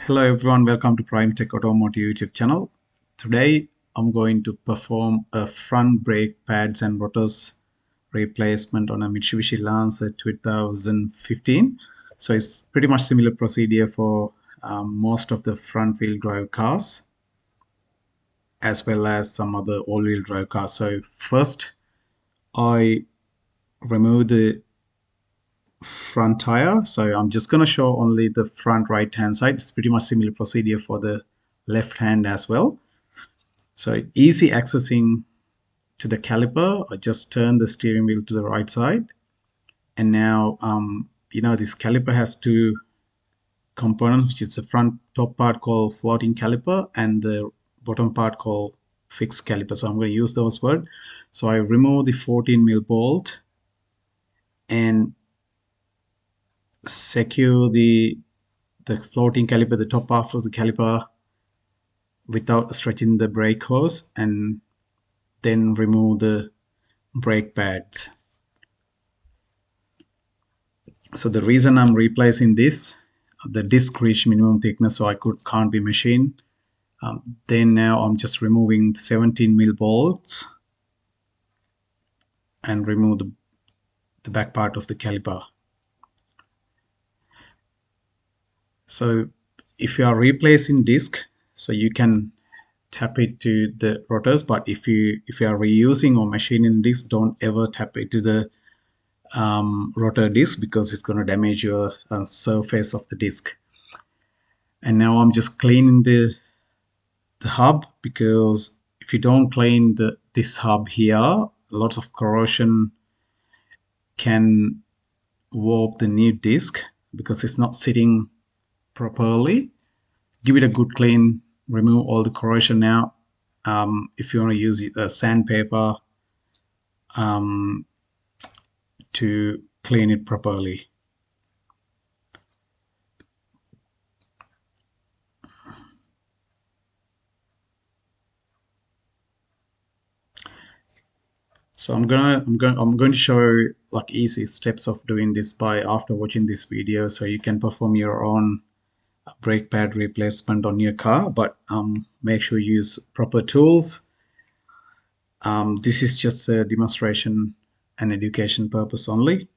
Hello everyone, welcome to PrimeTech Automotive YouTube channel. Today I'm going to perform a front brake pads and rotors replacement on a Mitsubishi Lancer 2015. So it's pretty much similar procedure for most of the front wheel drive cars as well as some other all wheel drive cars. So first I remove the front tire. So I'm just going to show only the front right hand side. It's pretty much similar procedure for the left hand as well. So easy accessing to the caliper. I just turn the steering wheel to the right side. And now, this caliper has two components, which is the front top part called floating caliper and the bottom part called fixed caliper. So I'm going to use those words. So I remove the 14 mil bolt and secure the floating caliper, the top half of the caliper, without stretching the brake hose, and then remove the brake pads. So the reason I'm replacing this, the disc reached minimum thickness, so I can't be machined. Then now I'm just removing 17 mil bolts and remove the back part of the caliper. So if you are replacing disc, so you can tap it to the rotors, but if you are reusing or machining disc, don't ever tap it to the rotor disc because it's going to damage your surface of the disc. And now I'm just cleaning the hub, because if you don't clean this hub here, lots of corrosion can warp the new disc because it's not sitting properly. Give it a good clean, remove all the corrosion now. If you want to use sandpaper to clean it properly. So I'm going to show like easy steps of doing this by after watching this video, so you can perform your own brake pad replacement on your car, but make sure you use proper tools. This is just a demonstration and education purpose only.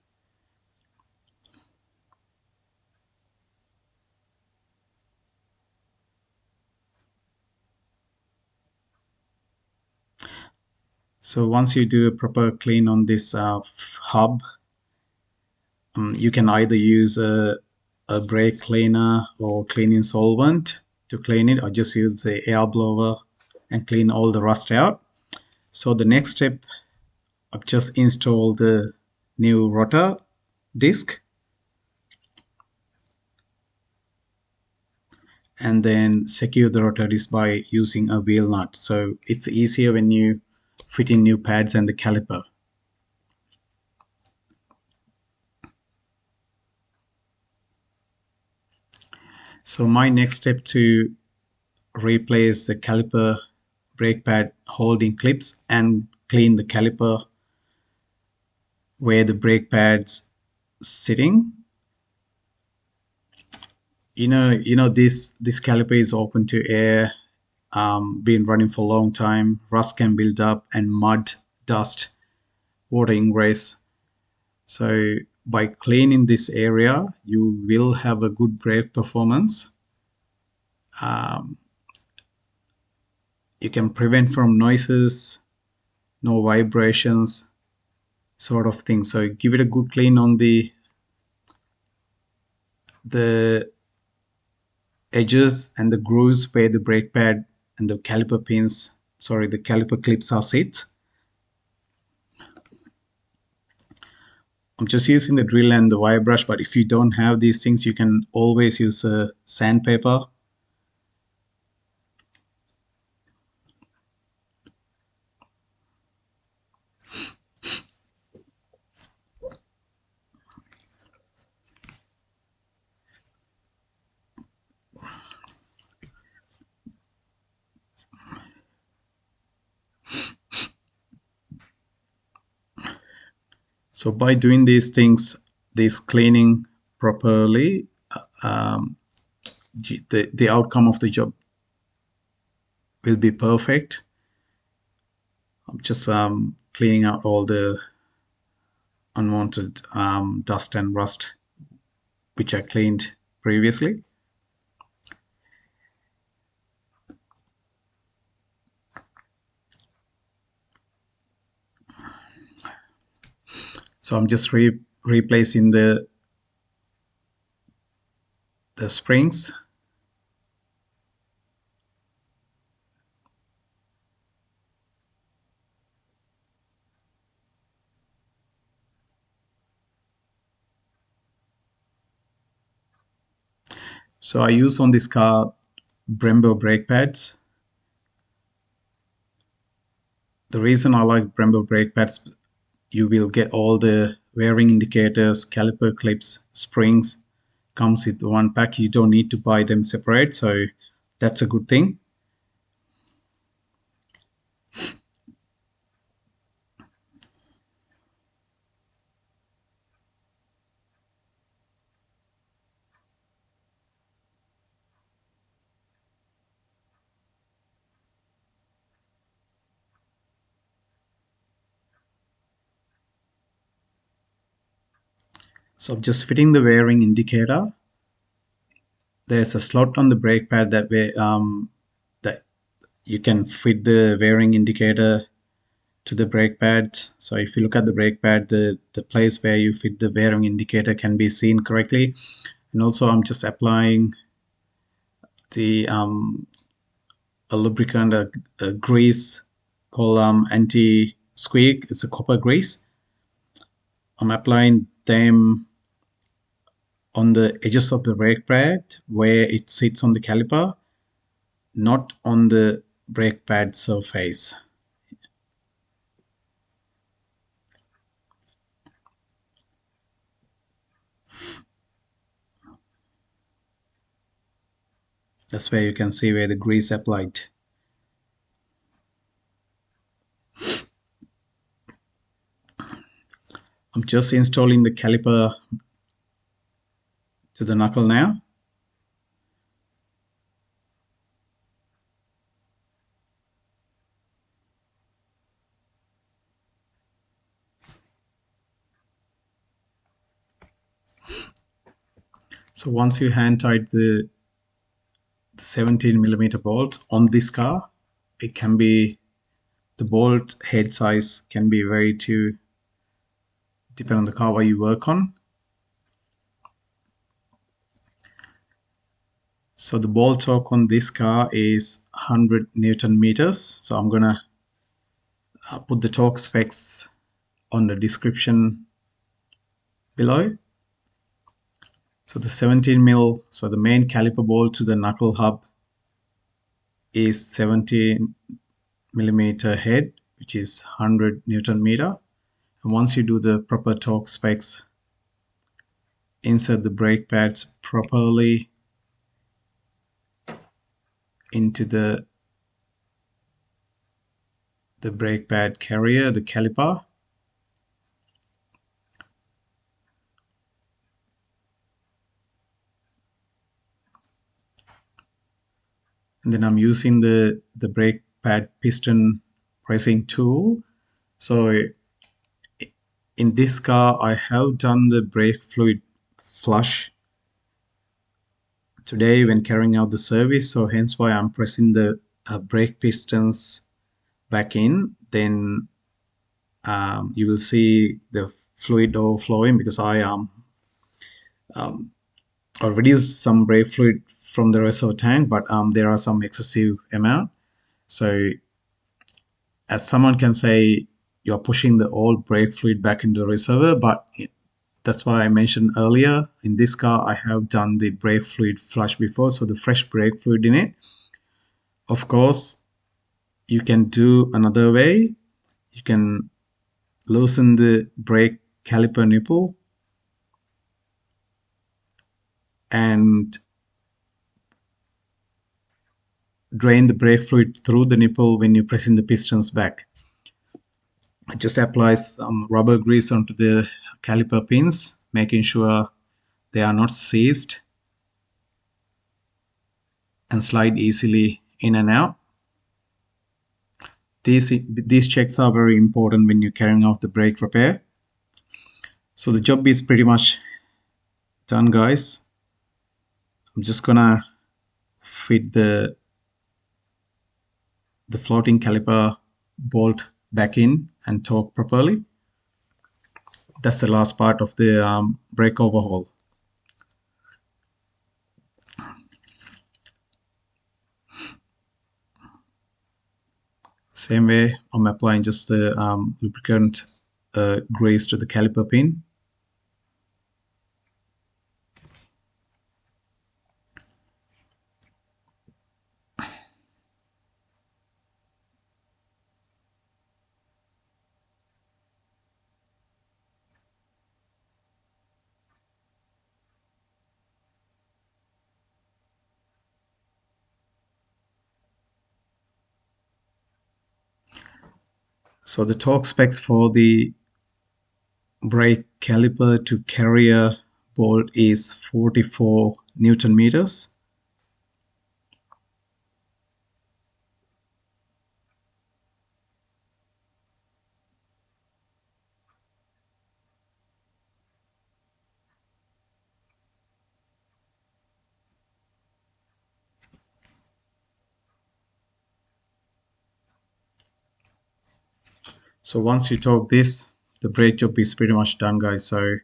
So once you do a proper clean on this hub, you can either use a brake cleaner or cleaning solvent to clean it, or just use the air blower and clean all the rust out. So the next step, I've just installed the new rotor disc, and then secure the rotor disc by using a wheel nut. So it's easier when you fit in new pads and the caliper. So my next step to replace the caliper brake pad holding clips and clean the caliper where the brake pad's sitting. This caliper is open to air, been running for a long time. Rust can build up, and mud, dust, water ingress. So by cleaning this area, you will have a good brake performance. You can prevent from noises, no vibrations, sort of thing. So give it a good clean on the edges and the grooves where the brake pad and the caliper the caliper clips are sit. I'm just using the drill and the wire brush, but if you don't have these things, you can always use a sandpaper. So by doing these things, this cleaning properly, the outcome of the job will be perfect. I'm just cleaning out all the unwanted dust and rust which I cleaned previously. So I'm just replacing the springs. So I use on this car Brembo brake pads. The reason I like Brembo brake pads, you will get all the wearing indicators, caliper clips, springs, comes with one pack. You don't need to buy them separate, so that's a good thing. So I'm just fitting the wearing indicator. There's a slot on the brake pad that you can fit the wearing indicator to the brake pad. So if you look at the brake pad, the place where you fit the bearing indicator can be seen correctly. And also I'm just applying the a lubricant, a grease called anti-squeak. It's a copper grease. I'm applying them on the edges of the brake pad where it sits on the caliper, not on the brake pad surface. That's where you can see where the grease applied. I'm just installing the caliper to the knuckle now. So once you hand tight the 17mm bolt on this car, it can be, the bolt head size can be varied to depend on the car what you work on. So the bolt torque on this car is 100 Newton meters. So I'm gonna put the torque specs on the description below. So the 17mm, so the main caliper bolt to the knuckle hub is 17mm head, which is 100 Newton meter. And once you do the proper torque specs, insert the brake pads properly into the brake pad carrier, the caliper. And then I'm using the brake pad piston pressing tool. So in this car, I have done the brake fluid flush today when carrying out the service. So hence why I'm pressing the brake pistons back in. Then you will see the fluid overflowing because I reduced some brake fluid from the reservoir tank, but there are some excessive amount. So as someone can say, you're pushing the old brake fluid back into the reservoir, but that's why I mentioned earlier, in this car, I have done the brake fluid flush before, so the fresh brake fluid in it. Of course, you can do another way. You can loosen the brake caliper nipple and drain the brake fluid through the nipple when you're pressing the pistons back. Just apply some rubber grease onto the caliper pins, making sure they are not seized. and slide easily in and out. These checks are very important when you're carrying out the brake repair. So the job is pretty much done, guys. I'm just gonna fit the floating caliper bolt back in and torque properly. That's the last part of the brake overhaul. Same way, I'm applying just the lubricant grease to the caliper pin. So the torque specs for the brake caliper to carrier bolt is 44 Newton meters. So once you torque this, the brake job is pretty much done, guys. So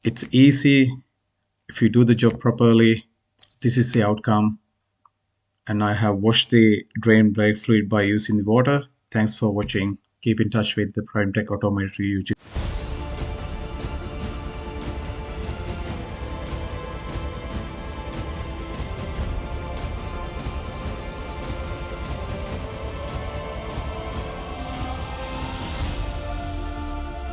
it's easy if you do the job properly. This is the outcome. And I have washed the drain brake fluid by using the water. Thanks for watching. Keep in touch with the PrimeTech Automotive YouTube.